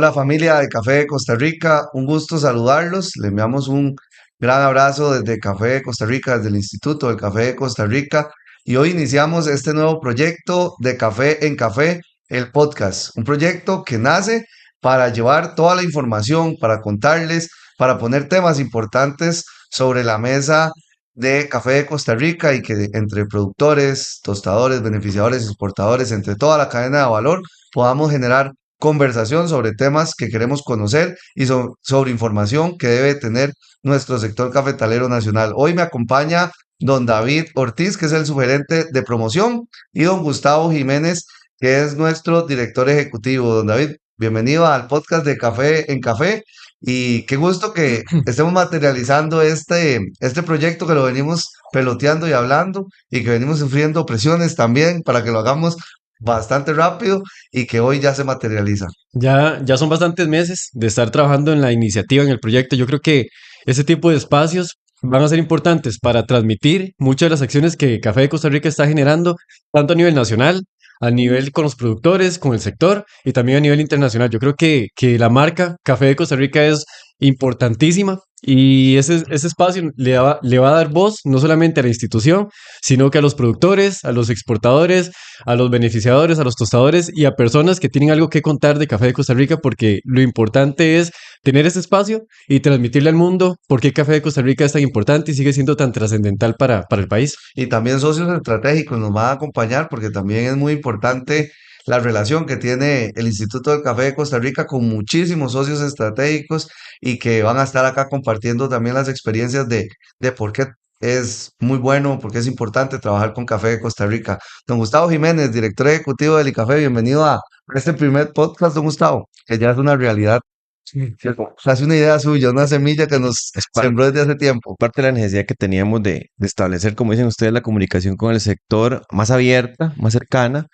Hola familia de Café de Costa Rica, un gusto saludarlos. Le enviamos un gran abrazo desde Café de Costa Rica, desde el Instituto del Café de Costa Rica. Y hoy iniciamos este nuevo proyecto de Café en Café, el podcast. Un proyecto que nace para llevar toda la información, para contarles, para poner temas importantes sobre la mesa de Café de Costa Rica y que entre productores, tostadores, beneficiadores, exportadores, entre toda la cadena de valor, podamos generar conversación sobre temas que queremos conocer y sobre información que debe tener nuestro sector cafetalero nacional. Hoy me acompaña don David Ortiz, que es el subgerente de promoción, y don Gustavo Jiménez, que es nuestro director ejecutivo. Don David, bienvenido al podcast de Café en Café y qué gusto que estemos materializando este proyecto que lo venimos peloteando y hablando y que venimos sufriendo presiones también para que lo hagamos bastante rápido y que hoy ya se materializa. Ya son bastantes meses de estar trabajando en la iniciativa, en el proyecto. Yo creo que ese tipo de espacios van a ser importantes para transmitir muchas de las acciones que Café de Costa Rica está generando, tanto a nivel nacional, a nivel con los productores, con el sector y también a nivel internacional. Yo creo que la marca Café de Costa Rica es importantísima y ese espacio le va a dar voz no solamente a la institución, sino que a los productores, a los exportadores, a los beneficiadores, a los tostadores y a personas que tienen algo que contar de Café de Costa Rica, porque lo importante es tener ese espacio y transmitirle al mundo por qué Café de Costa Rica es tan importante y sigue siendo tan trascendental para el país. Y también socios estratégicos nos van a acompañar porque también es muy importante la relación que tiene el Instituto del Café de Costa Rica con muchísimos socios estratégicos y que van a estar acá compartiendo también las experiencias de por qué es muy bueno, por qué es importante trabajar con Café de Costa Rica. Don Gustavo Jiménez, director ejecutivo del ICAFE, bienvenido a este primer podcast, don Gustavo, que ya es una realidad, ¿cierto? Casi una idea suya, una semilla que nos Es sembró desde hace tiempo. parte de la necesidad que teníamos de establecer, como dicen ustedes, la comunicación con el sector más abierta, más cercana,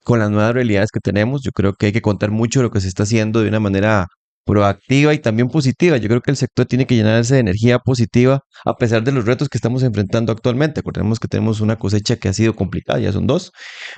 con las nuevas realidades que tenemos. Yo creo que hay que contar mucho de lo que se está haciendo de una manera proactiva y también positiva. Yo creo que el sector tiene que llenarse de energía positiva a pesar de los retos que estamos enfrentando actualmente. Acordemos que tenemos una cosecha que ha sido complicada, ya son dos,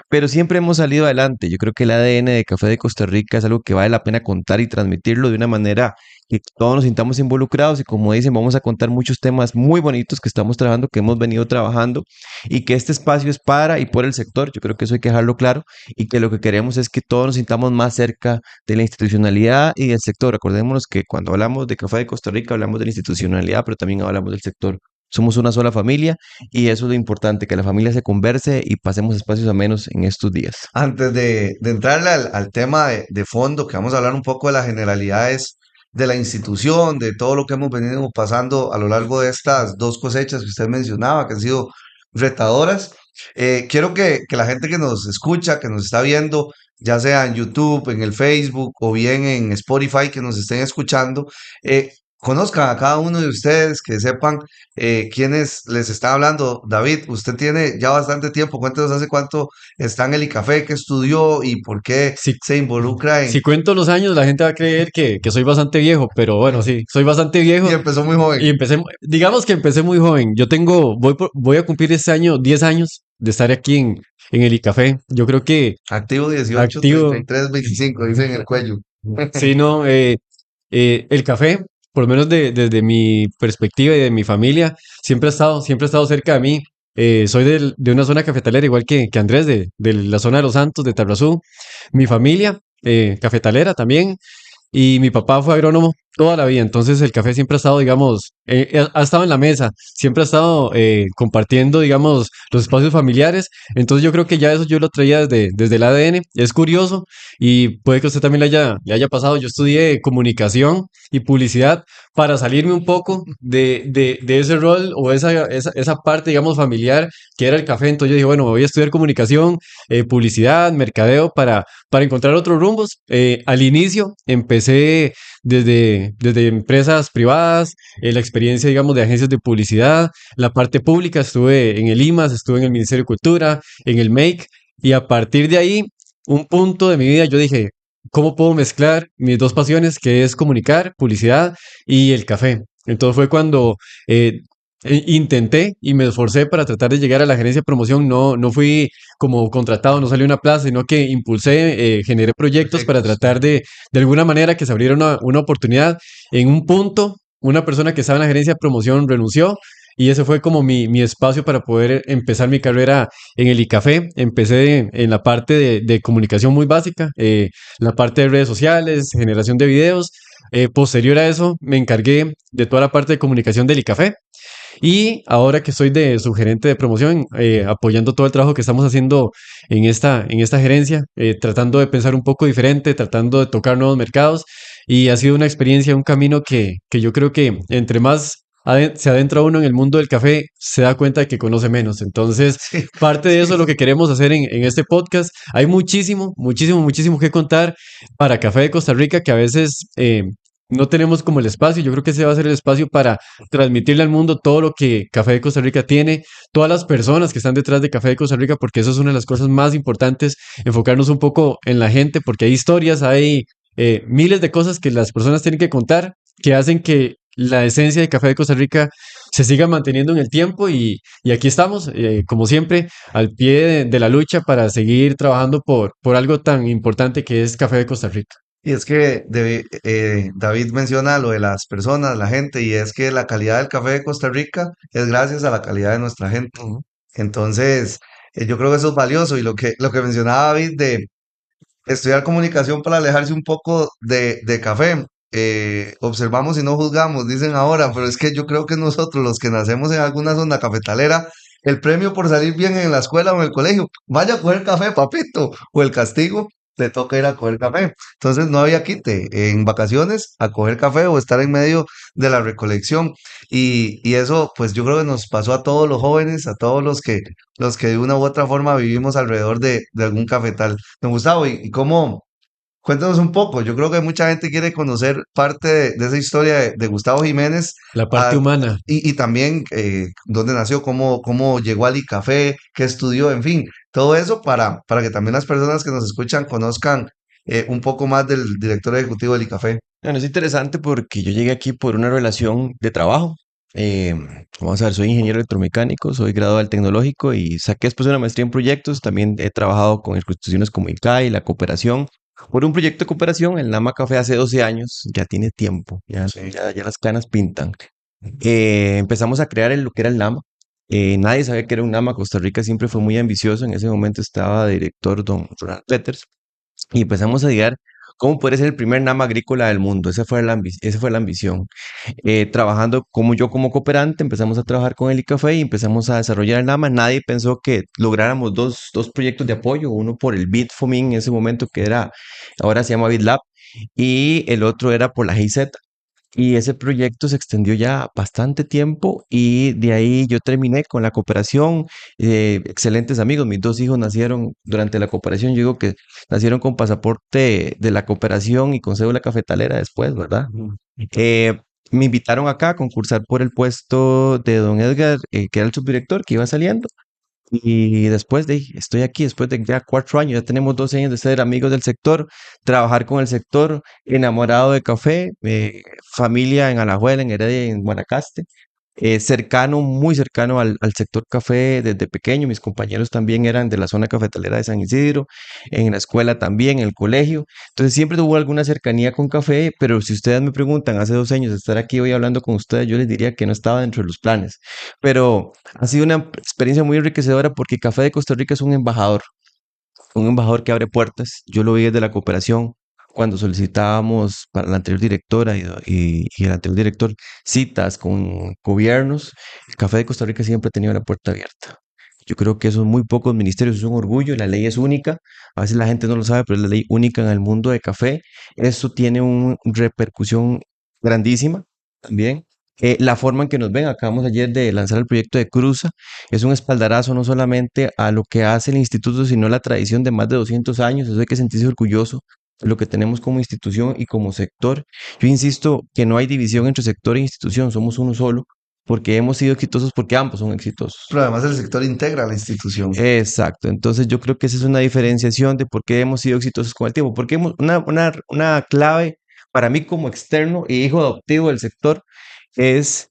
pero siempre hemos salido adelante. Yo creo que el ADN de Café de Costa Rica es algo que vale la pena contar y transmitirlo de una manera que todos nos sintamos involucrados y como dicen, vamos a contar muchos temas muy bonitos que estamos trabajando, que hemos venido trabajando y que este espacio es para y por el sector. Yo creo que eso hay que dejarlo claro y que lo que queremos es que todos nos sintamos más cerca de la institucionalidad y del sector. Recordémonos que cuando hablamos de Café de Costa Rica hablamos de la institucionalidad, pero también hablamos del sector. Somos una sola familia y eso es lo importante, que la familia se converse y pasemos espacios amenos en estos días. Antes de entrarle al tema de fondo, que vamos a hablar un poco de las generalidades de la institución, de todo lo que hemos venido pasando a lo largo de estas dos cosechas que usted mencionaba, que han sido retadoras, quiero que la gente que nos escucha, que nos está viendo, ya sea en YouTube, en el Facebook o bien en Spotify, que nos estén escuchando, conozcan a cada uno de ustedes, que sepan quiénes les está hablando. David, usted tiene ya bastante tiempo, cuéntenos hace cuánto está en el ICAFE, qué estudió y por qué Si, se involucra si en... cuento los años, la gente va a creer que soy bastante viejo, pero bueno, sí, soy bastante Y viejo empezó muy joven, y digamos que empecé muy joven. Voy a cumplir este año 10 años de estar aquí en el ICAFé. Yo creo que activo 18, activo, 33, 25, dice en el cuello. sí, no, el café, por lo menos desde mi perspectiva y de mi familia, siempre ha estado cerca de mí. Soy de una zona cafetalera, igual que Andrés, de la zona de Los Santos, de Tarrazú. Mi familia, cafetalera también. Y mi papá fue agrónomo toda la vida, entonces el café siempre ha estado, digamos, ha estado en la mesa, siempre ha estado compartiendo, digamos, los espacios familiares. Entonces yo creo que ya eso yo lo traía desde el ADN. Es curioso y puede que a usted también le haya pasado. Yo estudié comunicación y publicidad para salirme un poco de ese rol o esa parte, digamos, familiar que era el café. Entonces yo dije, bueno, voy a estudiar comunicación, publicidad, mercadeo para encontrar otros rumbos. Al inicio empecé desde empresas privadas, la experiencia, digamos, de agencias de publicidad, la parte pública, estuve en el IMAS, estuve en el Ministerio de Cultura, en el MAKE, y a partir de ahí, un punto de mi vida, yo dije, ¿cómo puedo mezclar mis dos pasiones, que es comunicar, publicidad y el café? Entonces fue cuando Intenté y me esforcé para tratar de llegar a la gerencia de promoción. No fui como contratado, no salió una plaza, sino que impulsé, generé proyectos para Proyectos. tratar de alguna manera que se abriera una oportunidad. En un punto, una persona que estaba en la gerencia de promoción renunció y ese fue como mi espacio para poder empezar mi carrera en el ICAFE. Empecé en la parte de comunicación muy básica, la parte de redes sociales, generación de videos. Posterior a eso, me encargué de toda la parte de comunicación del ICAFE. Y ahora que soy de subgerente de promoción, apoyando todo el trabajo que estamos haciendo en esta gerencia, tratando de pensar un poco diferente, tratando de tocar nuevos mercados. Y ha sido una experiencia, un camino que yo creo que entre más se adentra uno en el mundo del café, se da cuenta de que conoce menos. Entonces, Sí, parte de eso es lo sí. que queremos hacer en este podcast. Hay muchísimo, muchísimo, muchísimo que contar para Café de Costa Rica que a veces no tenemos como el espacio. Yo creo que ese va a ser el espacio para transmitirle al mundo todo lo que Café de Costa Rica tiene, todas las personas que están detrás de Café de Costa Rica, porque eso es una de las cosas más importantes, enfocarnos un poco en la gente, porque hay historias, hay miles de cosas que las personas tienen que contar, que hacen que la esencia de Café de Costa Rica se siga manteniendo en el tiempo y aquí estamos, como siempre, al pie de la lucha para seguir trabajando por algo tan importante que es Café de Costa Rica. Y es que David menciona lo de las personas, la gente, y es que la calidad del café de Costa Rica es gracias a la calidad de nuestra gente. Ujú. Entonces, yo creo que eso es valioso y lo que mencionaba David de estudiar comunicación para alejarse un poco de café. Observamos y no juzgamos, dicen ahora, pero es que yo creo que nosotros los que nacemos en alguna zona cafetalera, el premio por salir bien en la escuela o en el colegio, vaya a coger café, papito, o el castigo, le toca ir a coger café. Entonces no había quite en vacaciones a coger café o estar en medio de la recolección. Y eso, pues yo creo que nos pasó a todos los jóvenes, a todos los que de una u otra forma vivimos alrededor de algún cafetal. Don Gustavo, ¿y cómo? Cuéntanos un poco. Yo creo que mucha gente quiere conocer parte de esa historia de Gustavo Jiménez La parte ah, humana. y también dónde nació, cómo llegó al ICAFE, qué estudió, en fin, todo eso para que también las personas que nos escuchan conozcan un poco más del director ejecutivo del ICAFE. Bueno, es interesante porque yo llegué aquí por una relación de trabajo. Eh, Vamos a ver, soy ingeniero electromecánico, soy graduado del tecnológico y saqué después una maestría en proyectos. También he trabajado con instituciones como ICAI, la cooperación. Por un proyecto de cooperación, el Nama Café hace 12 años, ya tiene tiempo, Sí. ya las canas pintan. Empezamos a crear lo que era el Nama. Nadie sabía que era un Nama. Costa Rica siempre fue muy ambicioso. En ese momento estaba de director don Ronald Peters y empezamos a idear cómo puede ser el primer NAMA agrícola del mundo. Esa fue la ambición. Trabajando como yo como cooperante, empezamos a trabajar con el ICAFE y empezamos a desarrollar el NAMA. Nadie pensó que lográramos dos proyectos de apoyo, uno por el BITFOMIN en ese momento, que era, ahora se llama BitLab, y el otro era por la GIZ. Y ese proyecto se extendió ya bastante tiempo y de ahí yo terminé con la cooperación. Excelentes amigos, mis dos hijos nacieron durante la cooperación. Yo digo que nacieron con pasaporte de la cooperación y con cédula cafetalera después, ¿verdad? Ujú. Eh, Me invitaron acá a concursar por el puesto de don Edgar, que era el subdirector que iba saliendo. Y después de, estoy aquí, después de ya 4 años, ya tenemos 12 años de ser amigos del sector, trabajar con el sector, enamorado de café, familia en Alajuela, en Heredia, y en Guanacaste, cercano, muy cercano al sector café desde pequeño. Mis compañeros también eran de la zona cafetalera de San Isidro, en la escuela también, en el colegio. Entonces siempre tuvo alguna cercanía con café, pero si ustedes me preguntan hace 2 años de estar aquí hoy hablando con ustedes, yo les diría que no estaba dentro de los planes. Pero ha sido una experiencia muy enriquecedora porque Café de Costa Rica es un embajador que abre puertas. Yo lo vi desde la cooperación cuando solicitábamos para la anterior directora y el anterior director citas con gobiernos. El Café de Costa Rica siempre ha tenido la puerta abierta. Yo creo que eso en muy pocos ministerios es un orgullo. La ley es única. A veces la gente no lo sabe, pero es la ley única en el mundo de café. Eso tiene una repercusión grandísima también. La forma en que nos ven, acabamos ayer de lanzar el proyecto de Cruza, es un espaldarazo no solamente a lo que hace el instituto, sino a la tradición de más de 200 años. Eso hay que sentirse orgulloso de lo que tenemos como institución y como sector. Yo insisto que no hay división entre sector e institución, somos uno solo, porque hemos sido exitosos, porque ambos son exitosos. Pero además el sector integra la institución. Exacto, entonces yo creo que esa es una diferenciación de por qué hemos sido exitosos con el tiempo, porque una clave para mí como externo y hijo adoptivo del sector es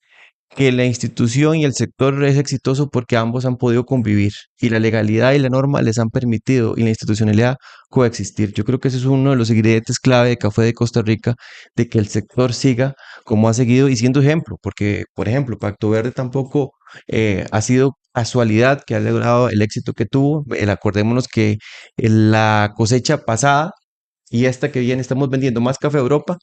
que la institución y el sector es exitoso porque ambos han podido convivir y la legalidad y la norma les han permitido y la institucionalidad coexistir. Yo creo que ese es uno de los ingredientes clave de Café de Costa Rica, de que el sector siga como ha seguido y siendo ejemplo, porque, por ejemplo, Pacto Verde tampoco ha sido casualidad que ha logrado el éxito que tuvo. Acordémonos que la cosecha pasada y esta que viene estamos vendiendo más café a Europa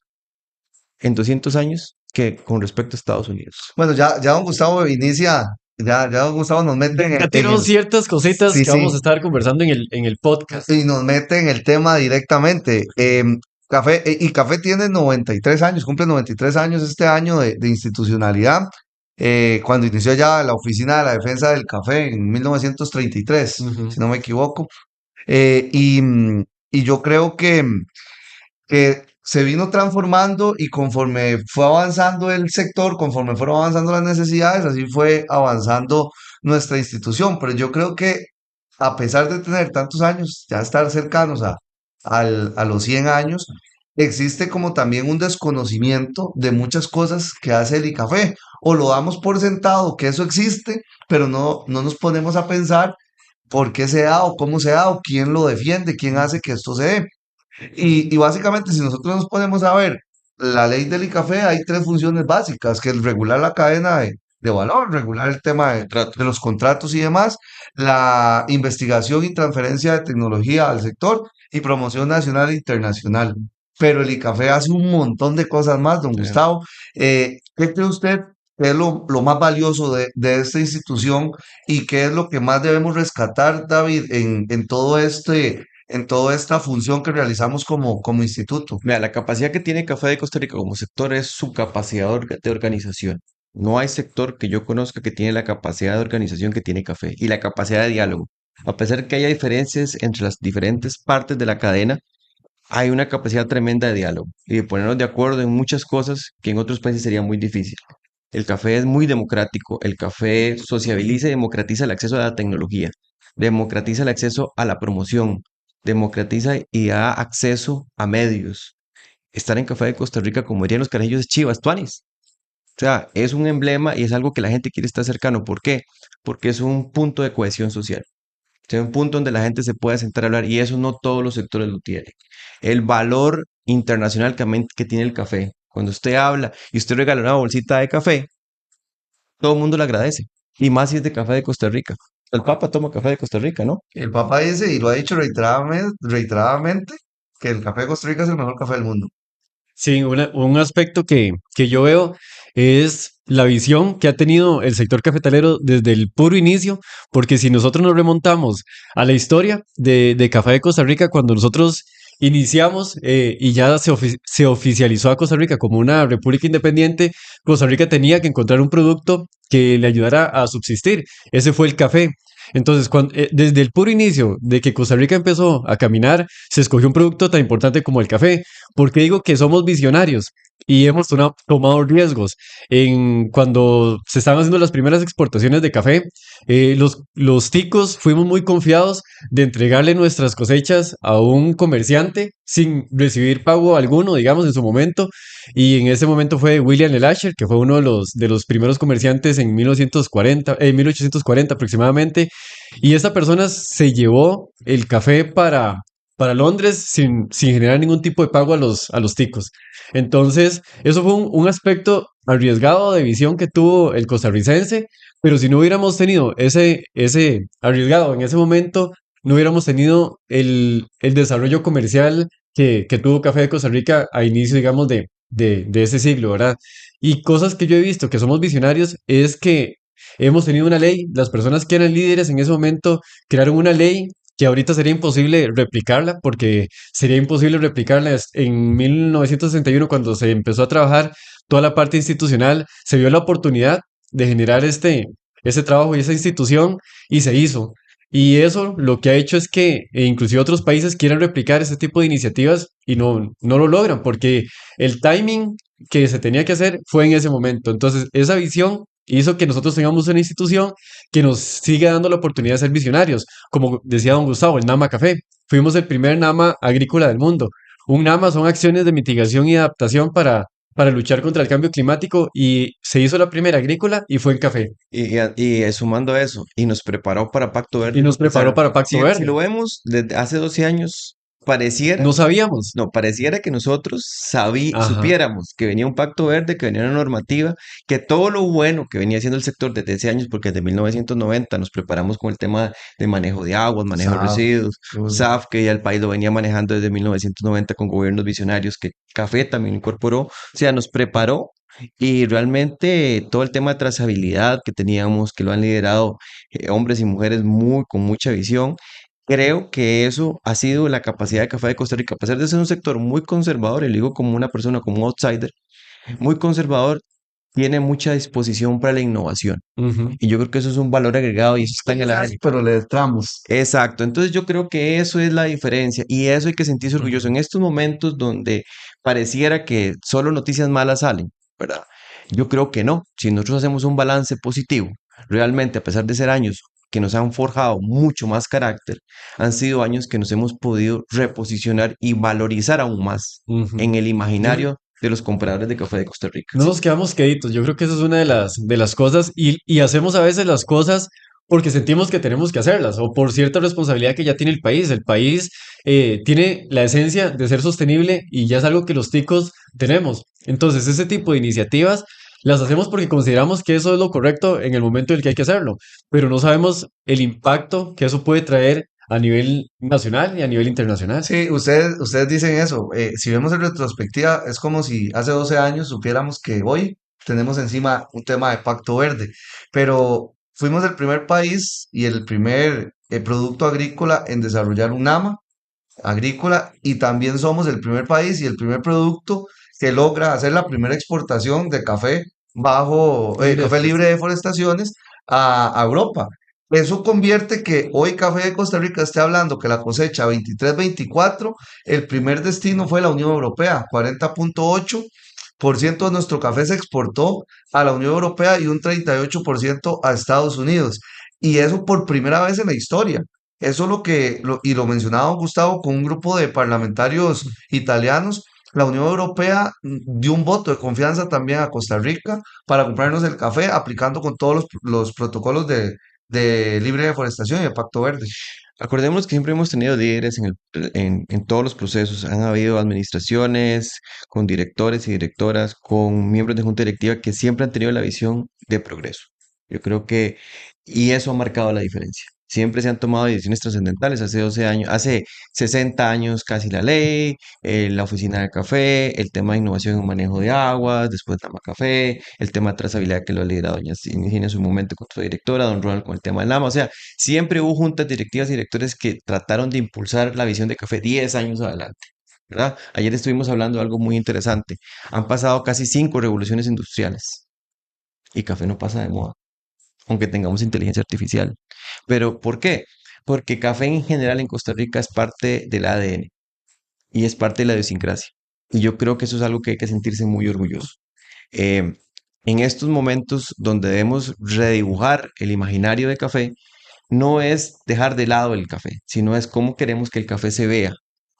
en 200 años que con respecto a Estados Unidos. Bueno, ya don Gustavo inicia, ya don Gustavo nos mete Ya tenemos ciertas cositas sí, que vamos a sí, estar conversando en el podcast. y nos mete en el tema directamente. Café, y Café tiene 93 años, cumple 93 años este año de institucionalidad. Cuando inició ya la Oficina de la Defensa del Café en 1933, Ujú. si no me equivoco. Y yo creo que se vino transformando y conforme fue avanzando el sector, conforme fueron avanzando las necesidades, así fue avanzando nuestra institución. Pero yo creo que a pesar de tener tantos años, ya estar cercanos a los 100 años, existe como también un desconocimiento de muchas cosas que hace el ICAFE, o lo damos por sentado que eso existe, pero no nos ponemos a pensar por qué se da o cómo se da o quién lo defiende, quién hace que esto se dé. Y básicamente, si nosotros nos ponemos a ver la ley del ICAFE, hay tres funciones básicas, que es regular la cadena de valor, regular el tema de los contratos y demás, la investigación y transferencia de tecnología al sector y promoción nacional e internacional. Pero el ICAFE hace un montón de cosas más, don Sí. Gustavo. ¿Qué cree usted que es lo más valioso de esta institución y qué es lo que más debemos rescatar, David, en todo en toda esta función que realizamos como instituto? Mira, la capacidad que tiene Café de Costa Rica como sector es su capacidad de organización. No hay sector que yo conozca que tiene la capacidad de organización que tiene Café y la capacidad de diálogo. A pesar de que haya diferencias entre las diferentes partes de la cadena, hay una capacidad tremenda de diálogo y de ponernos de acuerdo en muchas cosas que en otros países sería muy difícil. El café es muy democrático, el café sociabiliza y democratiza el acceso a la tecnología, democratiza el acceso a la promoción, democratiza y da acceso a medios. Estar en Café de Costa Rica, como dirían los carajillos, es chivas, tuanis. O sea, es un emblema y es algo que la gente quiere estar cercano. ¿Por qué? Porque es un punto de cohesión social. O sea, un punto donde la gente se puede sentar a hablar y eso no todos los sectores lo tienen. El valor internacional que tiene el café. Cuando usted habla y usted regala una bolsita de café, todo el mundo le agradece. Y más si es de café de Costa Rica. El Papa toma café de Costa Rica, ¿no? El Papa dice, y lo ha dicho reiteradamente, que el café de Costa Rica es el mejor café del mundo. Sí, un aspecto que yo veo es la visión que ha tenido el sector cafetalero desde el puro inicio, porque si nosotros nos remontamos a la historia de Café de Costa Rica, cuando nosotros iniciamos y ya se oficializó a Costa Rica como una república independiente, Costa Rica tenía que encontrar un producto que le ayudara a subsistir. Ese fue el café. Entonces, desde el puro inicio de que Costa Rica empezó a caminar, se escogió un producto tan importante como el café. ¿Por qué digo que somos visionarios? Y hemos tomado riesgos. Cuando se estaban haciendo las primeras exportaciones de café, los ticos fuimos muy confiados de entregarle nuestras cosechas a un comerciante sin recibir pago alguno, digamos, en su momento. Y en ese momento fue William Lasher, que fue uno de los primeros comerciantes en 1840 aproximadamente. Y esta persona se llevó el café para Londres sin generar ningún tipo de pago a los ticos. Entonces, eso fue un aspecto arriesgado de visión que tuvo el costarricense, pero si no hubiéramos tenido ese arriesgado en ese momento, no hubiéramos tenido el desarrollo comercial que tuvo Café de Costa Rica a inicio, digamos, de ese siglo, ¿verdad? Y cosas que yo he visto que somos visionarios es que hemos tenido una ley, las personas que eran líderes en ese momento crearon una ley que ahorita sería imposible replicarla, porque sería imposible replicarla en 1961 cuando se empezó a trabajar toda la parte institucional, se vio la oportunidad de generar ese trabajo y esa institución y se hizo. Y eso lo que ha hecho es que inclusive otros países quieran replicar ese tipo de iniciativas y no lo logran porque el timing que se tenía que hacer fue en ese momento. Entonces, esa visión hizo que nosotros tengamos una institución que nos siga dando la oportunidad de ser visionarios. Como decía don Gustavo, el NAMA Café. Fuimos el primer NAMA agrícola del mundo. Un NAMA son acciones de mitigación y adaptación para luchar contra el cambio climático y se hizo la primera agrícola y fue en café. Sumando a eso, y nos preparó para Pacto Y Verde. nos O sea, preparó para Pacto si Verde. lo vemos desde hace 12 años, pareciera, No sabíamos. no, pareciera que nosotros Ajá. supiéramos que venía un Pacto Verde, que venía una normativa, que todo lo bueno que venía haciendo el sector desde ese años, porque desde 1990 nos preparamos con el tema de manejo de aguas, manejo de SAF, residuos, todo. SAF, que ya el país lo venía manejando desde 1990 con gobiernos visionarios, que Café también incorporó, o sea, nos preparó. Y realmente todo el tema de trazabilidad que teníamos, que lo han liderado hombres y mujeres con mucha visión, creo que eso ha sido la capacidad de Café de Costa Rica. A pesar de ser un sector muy conservador, y lo digo como una persona, como un outsider, muy conservador, tiene mucha disposición para la innovación. Ujú. Y yo creo que eso es un valor agregado y eso está en el ADN. Pero le entramos. Exacto, entonces yo creo que eso es la diferencia y eso hay que sentirse orgulloso Ujú. en estos momentos donde pareciera que solo noticias malas salen, ¿verdad? Yo creo que no, si nosotros hacemos un balance positivo, realmente a pesar de ser años que nos han forjado mucho más carácter, han sido años que nos hemos podido reposicionar y valorizar aún más Ujú. en el Yo, imaginario de los compradores de café de Costa Rica. no nos quedamos queditos. Yo creo que eso es una de las cosas y hacemos a veces las cosas porque sentimos que tenemos que hacerlas o por cierta responsabilidad que ya tiene el país. El país tiene la esencia de ser sostenible y ya es algo que los ticos tenemos. Entonces, ese tipo de iniciativas las hacemos porque consideramos que eso es lo correcto en el momento en el que hay que hacerlo, pero no sabemos el impacto que eso puede traer a nivel nacional y a nivel internacional. Sí, ustedes dicen eso. Si vemos en retrospectiva, es como si hace 12 años supiéramos que hoy tenemos encima un tema de Pacto Verde, pero fuimos el primer país y el primer producto agrícola en desarrollar un AMA agrícola y también somos el primer país y el primer producto que logra hacer la primera exportación de café Libre de café libre de forestación. deforestaciones a Europa. Eso convierte que hoy Café de Costa Rica esté hablando que la cosecha 23-24, el primer destino fue la Unión Europea, 40,8% de nuestro café se exportó a la Unión Europea y un 38% a Estados Unidos. Y eso por primera vez en la historia. Eso y lo mencionaba don Gustavo, con un grupo de parlamentarios italianos, la Unión Europea dio un voto de confianza también a Costa Rica para comprarnos el café, aplicando con todos los protocolos de libre deforestación y de Pacto Verde. Acordémonos que siempre hemos tenido líderes en todos los procesos. Han habido administraciones con directores y directoras, con miembros de junta directiva que siempre han tenido la visión de progreso. Yo creo que, y eso ha marcado la diferencia. Siempre se han tomado decisiones trascendentales. Hace 12 años, hace 60 años casi la ley, la oficina del café, el tema de innovación en manejo de aguas, después Tama Café, el tema de trazabilidad que lo ha liderado doña Virginia en su momento con su directora, don Ronald con el tema del Lama. O sea, siempre hubo juntas directivas y directores que trataron de impulsar la visión de café 10 años adelante, ¿verdad? Ayer estuvimos hablando de algo muy interesante. Han pasado casi 5 revoluciones industriales y café no pasa de moda, aunque tengamos inteligencia artificial. ¿Pero por qué? Porque café en general en Costa Rica es parte del ADN y es parte de la idiosincrasia. Y yo creo que eso es algo que hay que sentirse muy orgulloso. Eh, en estos momentos donde debemos redibujar el imaginario de café, no es dejar de lado el café, sino es cómo queremos que el café se vea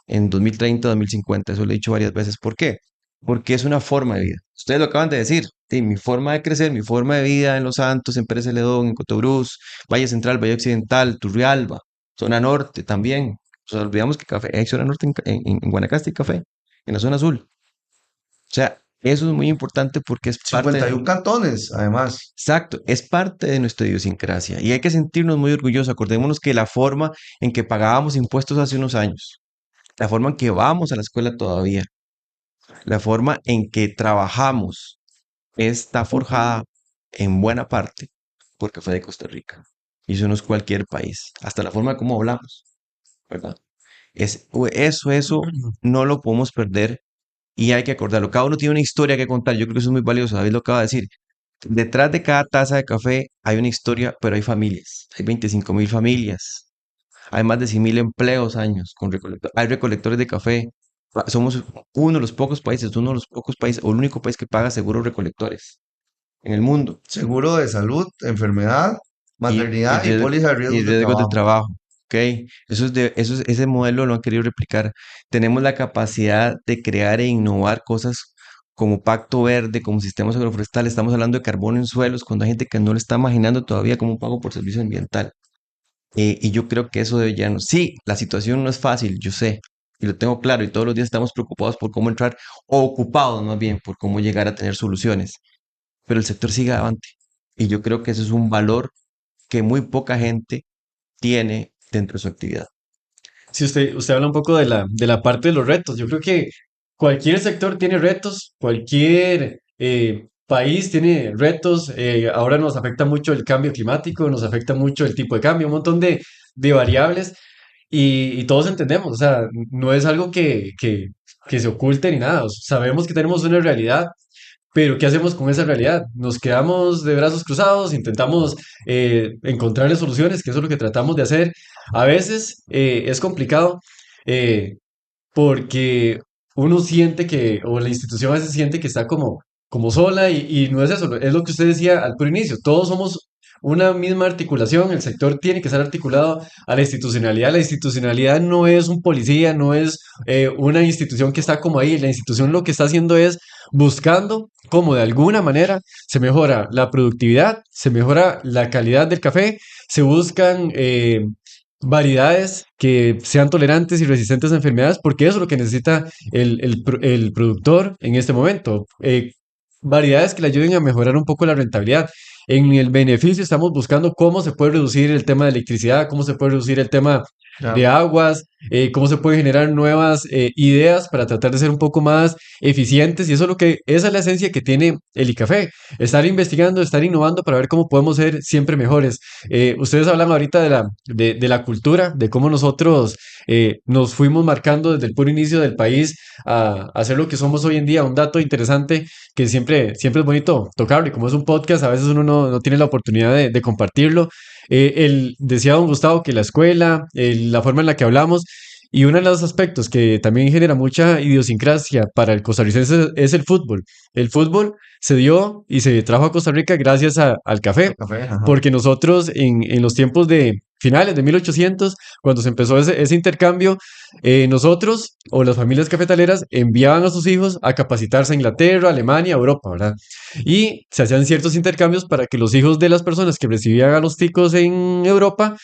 en 2030, 2050. Eso lo he dicho varias veces. ¿Por qué? Porque es una forma de vida. Ustedes lo acaban de decir. Sí, mi forma de crecer, mi forma de vida en Los Santos, en Pérez Celedón, en Cotobruz, Valle Central, Valle Occidental, Turrialba, zona norte también. O sea, olvidamos que café, hay zona norte en Guanacaste y café, en la zona azul. O sea, eso es muy importante porque es parte de, 51 cantones, además. exacto, es parte de nuestra idiosincrasia y hay que sentirnos muy orgullosos. Acordémonos que la forma en que pagábamos impuestos hace unos años, la forma en que vamos a la escuela todavía, la forma en que trabajamos está forjada en buena parte por Café de Costa Rica. Y eso no es cualquier país, hasta la forma como hablamos, ¿verdad? Eso no lo podemos perder y hay que acordarlo. Cada uno tiene una historia que contar. Yo creo que eso es muy valioso. David lo acaba de decir. Detrás de cada taza de café hay una historia, pero hay familias. Hay 25.000 familias. Hay más de 100.000 empleos años con hay recolectores de café. Somos uno de los pocos países, uno de los pocos países, o el único país que paga seguros recolectores en el mundo. Seguro de salud, enfermedad, Y maternidad y póliza de y riesgos de riesgos de trabajo. trabajo. ¿Ok? Ese modelo lo han querido replicar. Tenemos la capacidad de crear e innovar cosas como Pacto Verde, como sistemas agroforestales, estamos hablando de carbono en suelos, cuando hay gente que no lo está imaginando todavía como un pago por servicio ambiental. Y yo creo que eso debe ya no. Sí, la situación no es fácil, yo sé, y lo tengo claro, y todos los días estamos preocupados por cómo entrar, o ocupados más bien, por cómo llegar a tener soluciones, pero el sector sigue adelante. Y yo creo que eso es un valor que muy poca gente tiene dentro de su actividad. Si usted habla un poco de la parte de los retos, yo creo que cualquier sector tiene retos, cualquier país tiene retos, ahora nos afecta mucho el cambio climático, nos afecta mucho el tipo de cambio, un montón de variables y todos entendemos, o sea, no es algo que se oculte ni nada, o sea, sabemos que tenemos una realidad, pero ¿qué hacemos con esa realidad? ¿Nos quedamos de brazos cruzados? ¿Intentamos encontrarle soluciones? Que eso es lo que tratamos de hacer. A veces es complicado eh, porque uno siente que, o la institución a veces siente que está como sola y no es eso, es lo que usted decía al puro inicio. Todos somos una misma articulación, el sector tiene que estar articulado a la institucionalidad. La institucionalidad no es un policía, no es una institución que está como ahí. La institución lo que está haciendo es buscando cómo de alguna manera se mejora la productividad, se mejora la calidad del café, se buscan variedades que sean tolerantes y resistentes a enfermedades, porque eso es lo que necesita el productor en este momento. Variedades que le ayuden a mejorar un poco la rentabilidad. En el beneficio estamos buscando cómo se puede reducir el tema de electricidad, cómo se puede reducir el tema de Claro. aguas, cómo se pueden generar nuevas ideas para tratar de ser un poco más eficientes. Y eso es lo que, esa es la esencia que tiene el ICAFE. Estar investigando, estar innovando para ver cómo podemos ser siempre mejores. Ustedes hablan ahorita de la cultura, de cómo nosotros nos fuimos marcando desde el puro inicio del país a ser lo que somos hoy en día. Un dato interesante que siempre es bonito tocarlo y como es un podcast, a veces uno no tiene la oportunidad de compartirlo. Decía don Gustavo que la escuela, la forma en la que hablamos y uno de los aspectos que también genera mucha idiosincrasia para el costarricense es el fútbol. El fútbol se dio y se trajo a Costa Rica gracias al café, Café, ajá. porque nosotros en los tiempos de finales de 1800, cuando se empezó ese intercambio, nosotros o las familias cafetaleras enviaban a sus hijos a capacitarse a Inglaterra, Alemania, Europa, ¿verdad? Y se hacían ciertos intercambios para que los hijos de las personas que recibían a los ticos en Europa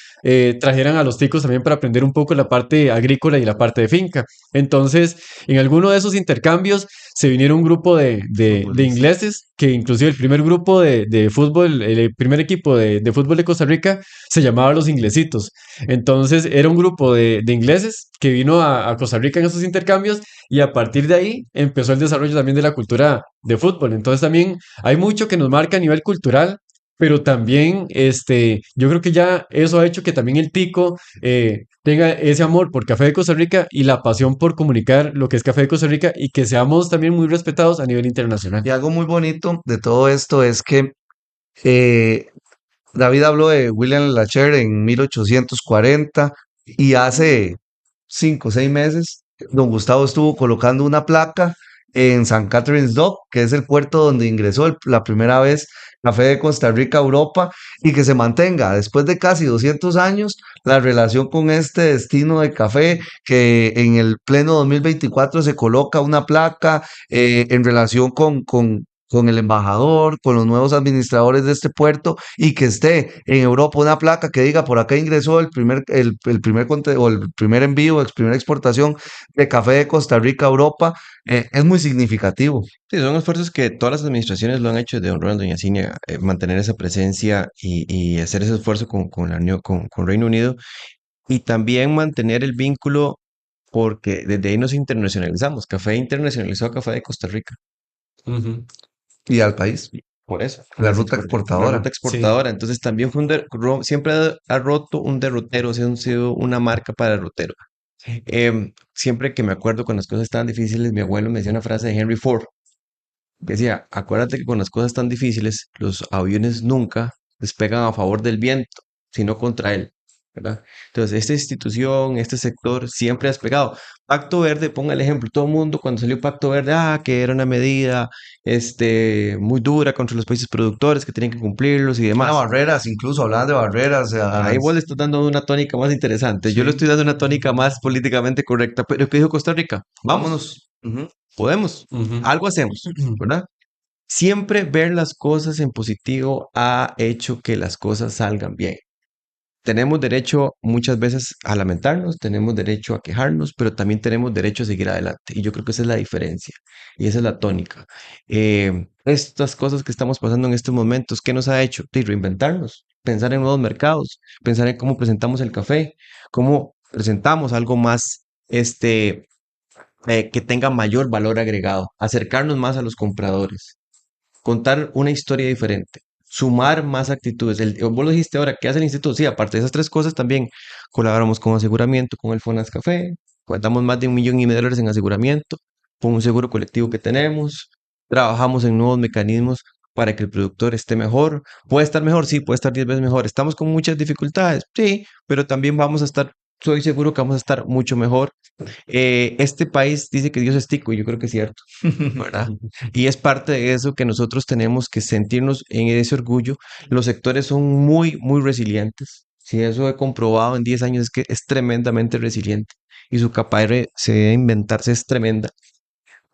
trajeran a los ticos también para aprender un poco la parte agrícola y la parte de finca. Entonces, en alguno de esos intercambios se vinieron un grupo de Futbolista. ingleses, que inclusive el primer grupo de fútbol, el primer equipo de fútbol de Costa Rica se llamaba Los Inglesitos. Entonces, era un grupo de ingleses que vino a Costa Rica en esos intercambios y a partir de ahí empezó el desarrollo también de la cultura de fútbol. Entonces, también hay mucho que nos marca a nivel cultural, pero también yo creo que ya eso ha hecho que también el tico tenga ese amor por Café de Costa Rica y la pasión por comunicar lo que es Café de Costa Rica y que seamos también muy respetados a nivel internacional. Y algo muy bonito de todo esto es que eh, David habló de William Lacher en 1840 y hace 5 o 6 meses don Gustavo estuvo colocando una placa en San Catherine's Dock, que es el puerto donde ingresó la primera vez Café de Costa Rica a Europa y que se mantenga después de casi 200 años la relación con este destino de café que en el pleno 2024 se coloca una placa en relación con el embajador, con los nuevos administradores de este puerto y que esté en Europa una placa que diga por acá ingresó o el primer envío, primera exportación de café de Costa Rica a Europa, es muy significativo. Sí, son esfuerzos que todas las administraciones lo han hecho de honrar a Doña Cinia, mantener esa presencia y hacer ese esfuerzo con la con Reino Unido y también mantener el vínculo porque desde ahí nos internacionalizamos. Café internacionalizó a Café de Costa Rica. Ujú. Y al país, Por eso, la ruta la exportadora. ruta Sí. exportadora. Entonces también fue siempre ha roto un derrotero, o sea, ha sido una marca para el derrotero. Siempre que me acuerdo cuando las cosas estaban difíciles, mi abuelo me decía una frase de Henry Ford, que decía, acuérdate que cuando las cosas están difíciles, los aviones nunca despegan a favor del viento, sino contra él, ¿verdad? Entonces, esta institución, este sector siempre ha despegado. Pacto Verde, ponga el ejemplo, todo el mundo cuando salió Pacto Verde, que era una medida muy dura contra los países productores que tenían que cumplirlos y Era demás. barreras, incluso hablaban de barreras. Ahí vos le estás dando una tónica más interesante. Yo le Sí, estoy dando una tónica más políticamente correcta. Pero ¿qué dijo Costa Rica? Vamos. vámonos. Ujú. podemos, Ujú. algo hacemos, ¿verdad? Siempre ver las cosas en positivo ha hecho que las cosas salgan bien. Tenemos derecho muchas veces a lamentarnos, tenemos derecho a quejarnos, pero también tenemos derecho a seguir adelante. Y yo creo que esa es la diferencia y esa es la tónica. Estas cosas que estamos pasando en estos momentos, ¿qué nos ha hecho? De reinventarnos, pensar en nuevos mercados, pensar en cómo presentamos el café, cómo presentamos algo más, que tenga mayor valor agregado, acercarnos más a los compradores, contar una historia diferente, sumar más actitudes. Vos lo dijiste ahora, ¿qué hace el instituto? Sí, aparte de esas tres cosas, también colaboramos con aseguramiento, con el Fonas Café, contamos más de $1,500,000 en aseguramiento, con un seguro colectivo que tenemos, trabajamos en nuevos mecanismos para que el productor esté mejor. ¿Puede estar mejor? Sí, puede estar 10 veces mejor. ¿Estamos con muchas dificultades? Sí, pero también vamos a estar, soy seguro que vamos a estar mucho mejor. Este país dice que Dios es tico y yo creo que es cierto, ¿verdad? Y es parte de eso que nosotros tenemos que sentirnos en ese orgullo. Los sectores son muy, muy resilientes. Si eso he comprobado en 10 años es que es tremendamente resiliente y su capacidad de inventarse es tremenda.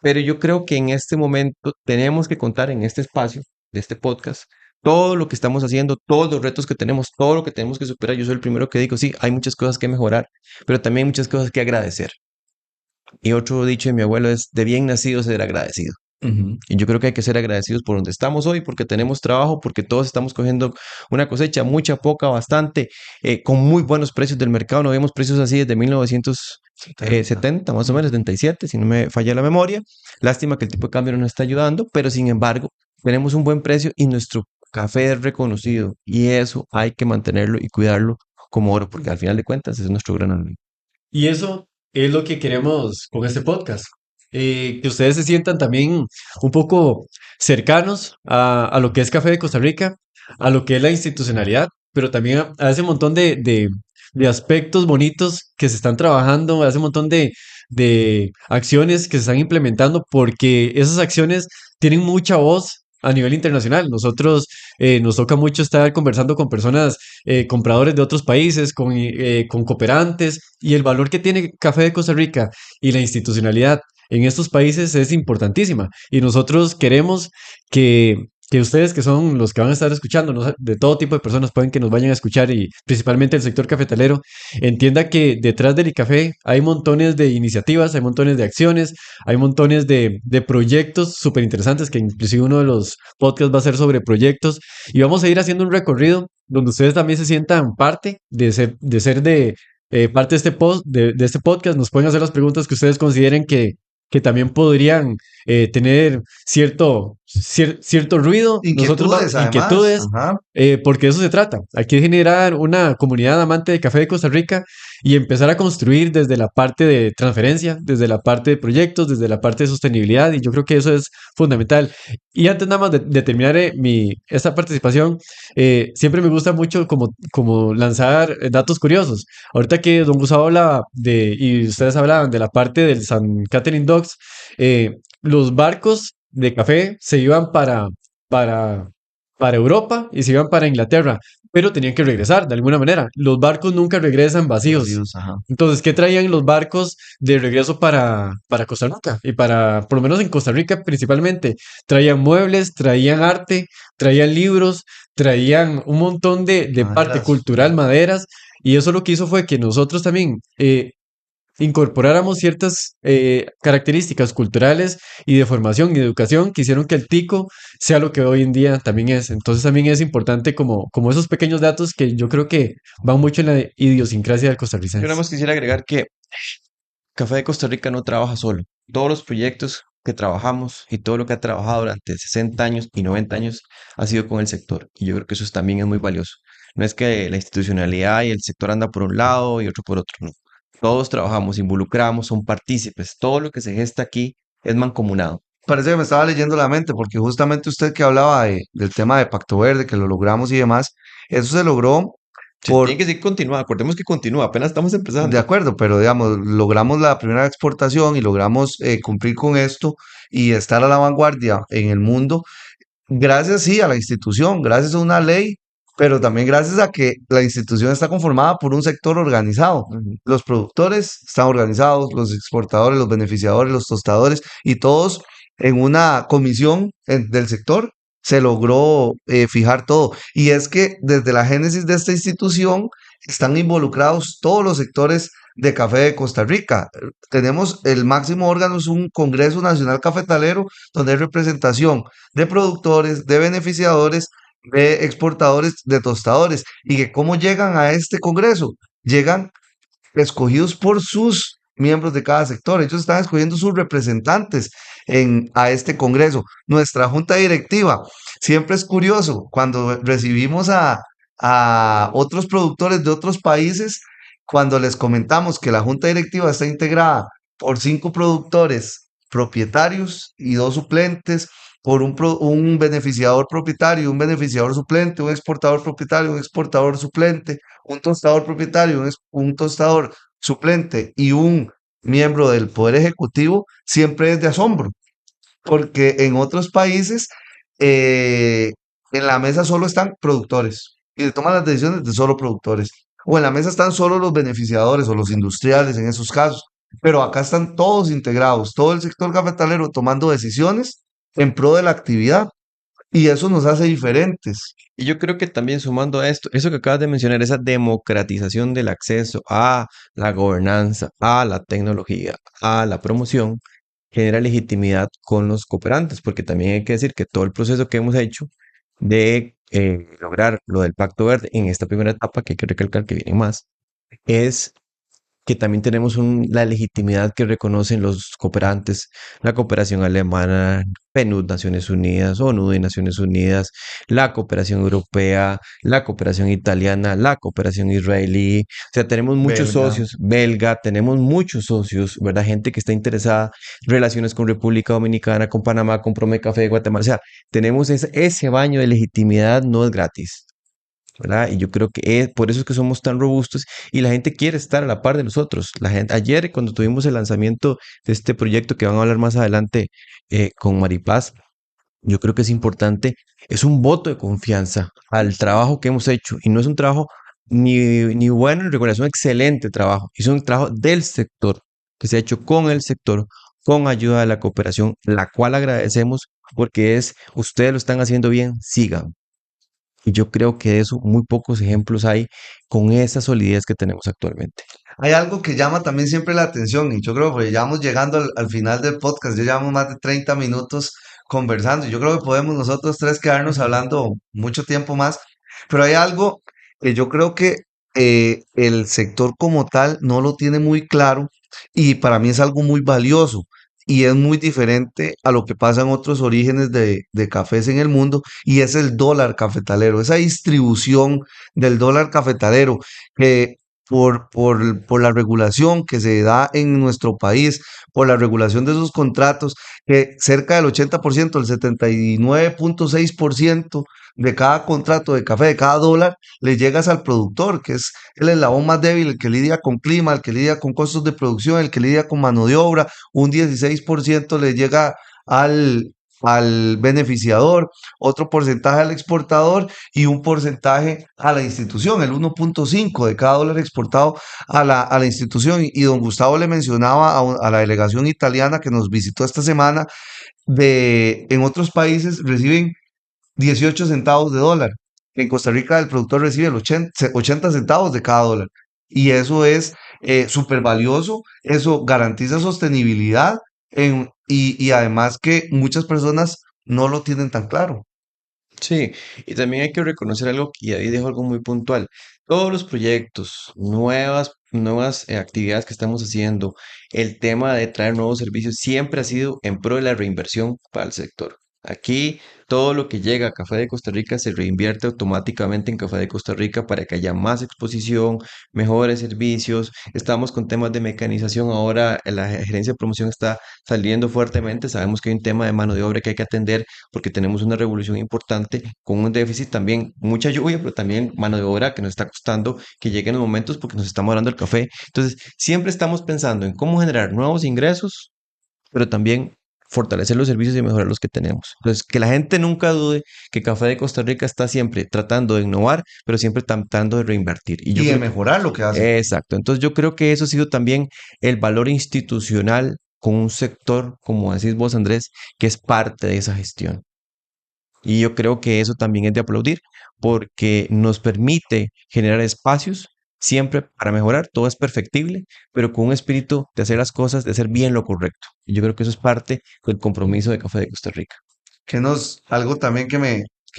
Pero yo creo que en este momento tenemos que contar en este espacio de este podcast todo lo que estamos haciendo, todos los retos que tenemos, todo lo que tenemos que superar. Yo soy el primero que digo, sí, hay muchas cosas que mejorar, pero también hay muchas cosas que agradecer. Y otro dicho de mi abuelo es, de bien nacido ser agradecido. Ujú. Y yo creo que hay que ser agradecidos por donde estamos hoy, porque tenemos trabajo, porque todos estamos cogiendo una cosecha, mucha, poca, bastante, con muy buenos precios del mercado. No vemos precios así desde 1970, más o menos, 77, si no me falla la memoria. Lástima que el tipo de cambio no nos está ayudando, pero sin embargo, tenemos un buen precio y nuestro café es reconocido. Y eso hay que mantenerlo y cuidarlo como oro, porque al final de cuentas es nuestro gran amigo. Y eso es lo que queremos con este podcast. Que ustedes se sientan también un poco cercanos a lo que es Café de Costa Rica, a lo que es la institucionalidad, pero también a ese montón de aspectos bonitos que se están trabajando, a ese montón de acciones que se están implementando, porque esas acciones tienen mucha voz a nivel internacional. Nosotros nos toca mucho estar conversando con personas, compradores de otros países, con cooperantes, y el valor que tiene Café de Costa Rica y la institucionalidad en estos países es importantísima. Y nosotros queremos que ustedes, que son los que van a estar escuchando, de todo tipo de personas pueden que nos vayan a escuchar, y principalmente el sector cafetalero, entienda que detrás del café hay montones de iniciativas, hay montones de acciones, hay montones de proyectos súper interesantes, que inclusive uno de los podcasts va a ser sobre proyectos, y vamos a ir haciendo un recorrido donde ustedes también se sientan parte de parte de de este podcast. Nos pueden hacer las preguntas que ustedes consideren que también podrían tener cierto ruido. Nosotros Inquietudes, además. inquietudes, Ajá. porque de eso se trata. Hay que generar una comunidad amante de café de Costa Rica y empezar a construir desde la parte de transferencia, desde la parte de proyectos, desde la parte de sostenibilidad, y yo creo que eso es fundamental. Y antes nada más de terminar esta participación, siempre me gusta mucho como lanzar datos curiosos. Ahorita que don Gustavo hablaba y ustedes hablaban de la parte del San Catherine Docks, los barcos de café se iban para, para Europa y se iban para Inglaterra, pero tenían que regresar de alguna manera. Los barcos nunca regresan vacíos. Vacíos, ajá. Entonces, ¿qué traían los barcos de regreso para Costa Rica? Y por lo menos en Costa Rica principalmente, traían muebles, traían arte, traían libros, traían un montón de parte Maderas. cultural, maderas, y eso lo que hizo fue que nosotros también incorporáramos ciertas características culturales y de formación y de educación que hicieron que el tico sea lo que hoy en día también es. Entonces también es importante como esos pequeños datos que yo creo que van mucho en la idiosincrasia del Yo nada costarricense. más quisiera agregar que Café de Costa Rica no trabaja solo. Todos los proyectos que trabajamos y todo lo que ha trabajado durante 60 años y 90 años ha sido con el sector. Y yo creo que eso también es muy valioso. No es que la institucionalidad y el sector anda por un lado y otro por otro, no. Todos trabajamos, involucramos, son partícipes. Todo lo que se gesta aquí es mancomunado. Parece que me estaba leyendo la mente, porque justamente usted que hablaba del tema de Pacto Verde, que lo logramos y demás, eso se logró Se tiene por, que seguir continuando. Acordemos que continúa, apenas estamos de empezando. acuerdo, pero digamos, logramos la primera exportación y logramos cumplir con esto y estar a la vanguardia en el mundo, gracias sí a la institución, gracias a una ley pero también gracias a que la institución está conformada por un sector organizado. Ujú. Los productores están organizados, los exportadores, los beneficiadores, los tostadores y todos en una comisión del sector se logró fijar todo. Y es que desde la génesis de esta institución están involucrados todos los sectores de café de Costa Rica. Tenemos el máximo órgano, es un Congreso Nacional Cafetalero, donde hay representación de productores, de beneficiadores, de exportadores, de tostadores. ¿Y que cómo llegan a este Congreso? Llegan escogidos por sus miembros de cada sector. Ellos están escogiendo sus representantes a este Congreso. Nuestra junta directiva, siempre es curioso, cuando recibimos a otros productores de otros países, cuando les comentamos que la junta directiva está integrada por 5 productores propietarios y 2 suplentes, por un beneficiador propietario, un beneficiador suplente, un exportador propietario, un exportador suplente, un tostador propietario, un tostador suplente y un miembro del Poder Ejecutivo, siempre es de asombro, porque en otros países eh, en la mesa solo están productores y se toman las decisiones de solo productores, o en la mesa están solo los beneficiadores o los industriales en esos casos, pero acá están todos integrados, todo el sector cafetalero tomando decisiones en pro de la actividad y eso nos hace diferentes. Y yo creo que también sumando a esto, eso que acabas de mencionar, esa democratización del acceso a la gobernanza, a la tecnología, a la promoción, genera legitimidad con los cooperantes, porque también hay que decir que todo el proceso que hemos hecho de lograr lo del Pacto Verde en esta primera etapa, que hay que recalcar que viene más, es que también tenemos la legitimidad que reconocen los cooperantes, la cooperación alemana, PNUD, Naciones Unidas, ONU de Naciones Unidas, la cooperación europea, la cooperación italiana, la cooperación israelí. O sea, tenemos muchos Belga. socios, belga, tenemos muchos socios, ¿verdad? Gente que está interesada, relaciones con República Dominicana, con Panamá, con Promecafé, Guatemala. O sea, tenemos ese baño de legitimidad, no es gratis. ¿Verdad? Y yo creo que por eso es que somos tan robustos y la gente quiere estar a la par de nosotros. La gente, ayer cuando tuvimos el lanzamiento de este proyecto que van a hablar más adelante con Maripaz, yo creo que es importante, es un voto de confianza al trabajo que hemos hecho y no es un trabajo ni bueno ni regular, es un excelente trabajo, es un trabajo del sector que se ha hecho con el sector, con ayuda de la cooperación, la cual agradecemos porque ustedes lo están haciendo bien, sigan. Y yo creo que de eso muy pocos ejemplos hay con esa solidez que tenemos actualmente. Hay algo que llama también siempre la atención y yo creo que ya vamos llegando al final del podcast, ya llevamos más de 30 minutos conversando y yo creo que podemos nosotros tres quedarnos hablando mucho tiempo más, pero hay algo que yo creo que el sector como tal no lo tiene muy claro y para mí es algo muy valioso y es muy diferente a lo que pasa en otros orígenes de cafés en el mundo y es el dólar cafetalero, esa distribución del dólar cafetalero que por la regulación que se da en nuestro país, por la regulación de esos contratos, que cerca del 80%, el 79,6% de cada contrato de café, de cada dólar, le llegas al productor, que es el eslabón más débil, el que lidia con clima, el que lidia con costos de producción, el que lidia con mano de obra, un 16% le llega al beneficiador, otro porcentaje al exportador y un porcentaje a la institución, el 1,5 de cada dólar exportado a la institución. Y don Gustavo le mencionaba a la delegación italiana que nos visitó esta semana, en otros países reciben 18 centavos de dólar. En Costa Rica el productor recibe el 80 centavos de cada dólar. Y eso es súper valioso, eso garantiza sostenibilidad y además que muchas personas no lo tienen tan claro. Sí, y también hay que reconocer algo y ahí dejo algo muy puntual. Todos los proyectos, nuevas actividades que estamos haciendo, el tema de traer nuevos servicios siempre ha sido en pro de la reinversión para el sector. Aquí todo lo que llega a Café de Costa Rica se reinvierte automáticamente en Café de Costa Rica para que haya más exposición, mejores servicios. Estamos con temas de mecanización. Ahora la gerencia de promoción está saliendo fuertemente. Sabemos que hay un tema de mano de obra que hay que atender porque tenemos una revolución importante con un déficit también, mucha lluvia, pero también mano de obra que nos está costando que lleguen los momentos porque nos estamos dando el café. Entonces, siempre estamos pensando en cómo generar nuevos ingresos, pero también fortalecer los servicios y mejorar los que tenemos. Entonces, que la gente nunca dude que Café de Costa Rica está siempre tratando de innovar, pero siempre tratando de reinvertir. Y yo Y de creo mejorar lo que hace. exacto. Entonces yo creo que eso ha sido también el valor institucional con un sector, como decís vos, Andrés, que es parte de esa gestión. Y yo creo que eso también es de aplaudir porque nos permite generar espacios siempre para mejorar. Todo es perfectible, pero con un espíritu de hacer las cosas, de hacer bien lo correcto. Y yo creo que eso es parte del compromiso de Café de Costa Rica. Algo también que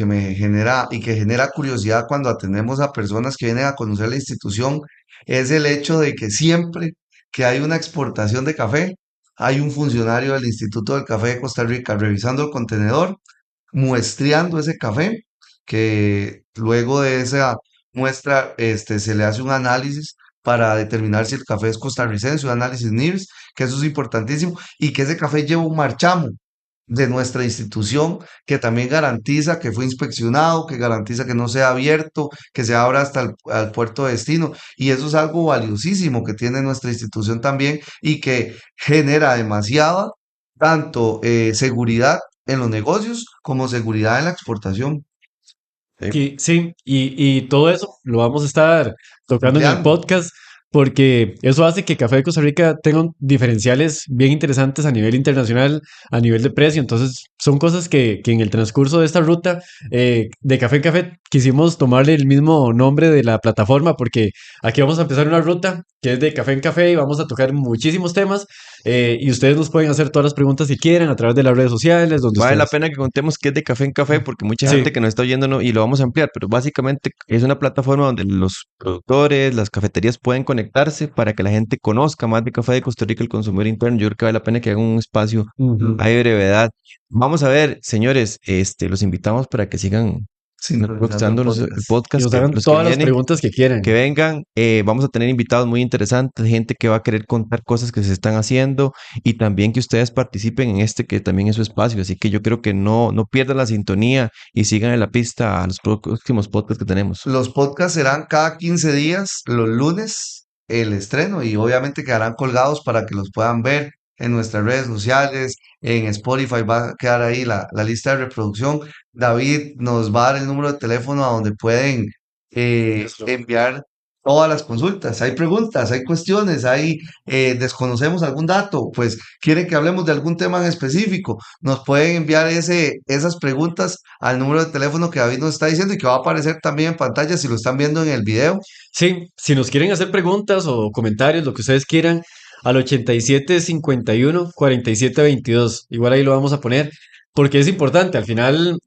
me genera y que genera curiosidad cuando atendemos a personas que vienen a conocer la institución es el hecho de que siempre que hay una exportación de café, hay un funcionario del Instituto del Café de Costa Rica revisando el contenedor, muestreando ese café, que luego de esa muestra se le hace un análisis para determinar si el café es costarricense, un análisis NIRS, que eso es importantísimo, y que ese café lleva un marchamo de nuestra institución que también garantiza que fue inspeccionado, que garantiza que no sea abierto, que se abra hasta al puerto de destino. Y eso es algo valiosísimo que tiene nuestra institución también y que genera demasiada, tanto seguridad en los negocios como seguridad en la exportación. ¿Sí? Sí, y todo eso lo vamos a estar tocando en el Ampliando. podcast porque eso hace que Café de Costa Rica tenga diferenciales bien interesantes a nivel internacional, a nivel de precio. Entonces, son cosas que en el transcurso de esta ruta de Café en Café quisimos tomarle el mismo nombre de la plataforma porque aquí vamos a empezar una ruta que es de Café en Café y vamos a tocar muchísimos temas y ustedes nos pueden hacer todas las preguntas que quieran a través de las redes sociales, donde Vale la ustedes... pena que contemos que es de café en café, porque mucha Sí, gente que nos está oyendo y lo vamos a ampliar, pero básicamente es una plataforma donde los productores, las cafeterías pueden conectarse para que la gente conozca más de Café de Costa Rica, el consumidor interno. Yo creo que vale la pena que hagan un espacio ujú. a brevedad. Vamos a ver, señores, los invitamos para que sigan Sin revisando el escuchándonos el podcast. Y podcast, nos que hagan los que todas las vienen preguntas que quieran. que vengan. Vamos a tener invitados muy interesantes, gente que va a querer contar cosas que se están haciendo y también que ustedes participen en este que también es su espacio. Así que yo creo que no pierdan la sintonía y sigan en la pista a los próximos podcasts que tenemos. Los podcasts serán cada 15 días, los lunes, el estreno y obviamente quedarán colgados para que los puedan ver en nuestras redes sociales, en Spotify va a quedar ahí la lista de reproducción. David nos va a dar el número de teléfono a donde pueden enviar todas las consultas. Hay preguntas, hay cuestiones, desconocemos algún dato, pues quieren que hablemos de algún tema en específico. Nos pueden enviar esas preguntas al número de teléfono que David nos está diciendo y que va a aparecer también en pantalla si lo están viendo en el video. Sí, si nos quieren hacer preguntas o comentarios, lo que ustedes quieran, al 87 51 47 22. Igual ahí lo vamos a poner, porque es importante. Al final,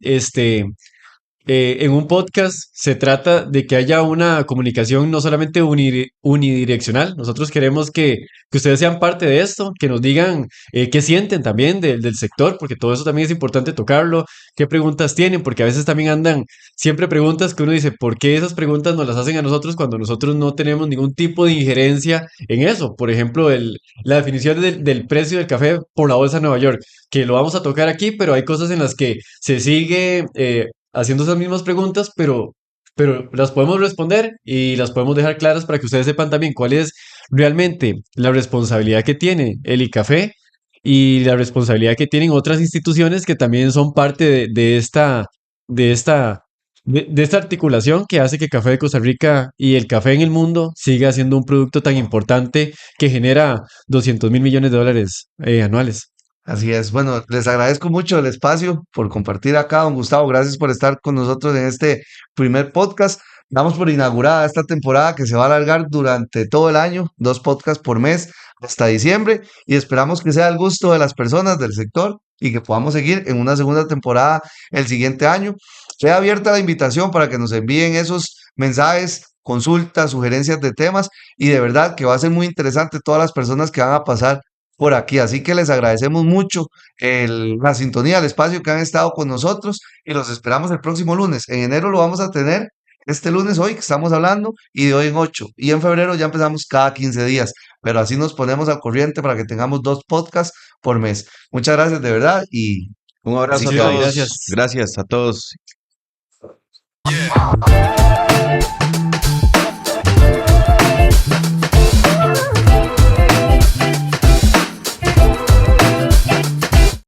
en un podcast se trata de que haya una comunicación no solamente unidireccional. Nosotros queremos que ustedes sean parte de esto, que nos digan qué sienten también del sector, porque todo eso también es importante tocarlo, qué preguntas tienen, porque a veces también andan siempre preguntas que uno dice, ¿por qué esas preguntas nos las hacen a nosotros cuando nosotros no tenemos ningún tipo de injerencia en eso? Por ejemplo, la definición del precio del café por la Bolsa de Nueva York, que lo vamos a tocar aquí, pero hay cosas en las que se sigue haciendo esas mismas preguntas, pero las podemos responder y las podemos dejar claras para que ustedes sepan también cuál es realmente la responsabilidad que tiene el ICAFE y la responsabilidad que tienen otras instituciones que también son parte de esta, de esta articulación que hace que Café de Costa Rica y el café en el mundo siga siendo un producto tan importante que genera 200.000 millones de dólares anuales. Así es. Bueno, les agradezco mucho el espacio por compartir acá, don Gustavo. Gracias por estar con nosotros en este primer podcast. Damos por inaugurada esta temporada que se va a alargar durante todo el año, 2 podcasts por mes hasta diciembre, y esperamos que sea el gusto de las personas del sector y que podamos seguir en una segunda temporada el siguiente año. Queda abierta la invitación para que nos envíen esos mensajes, consultas, sugerencias de temas y de verdad que va a ser muy interesante todas las personas que van a pasar por aquí. Así que les agradecemos mucho la sintonía, el espacio que han estado con nosotros y los esperamos el próximo lunes. En enero lo vamos a tener este lunes hoy que estamos hablando y de hoy en 8. Y en febrero ya empezamos cada 15 días, pero así nos ponemos al corriente para que tengamos 2 podcasts por mes. Muchas gracias de verdad y Un abrazo a Muchísimas todos. gracias. Gracias a todos.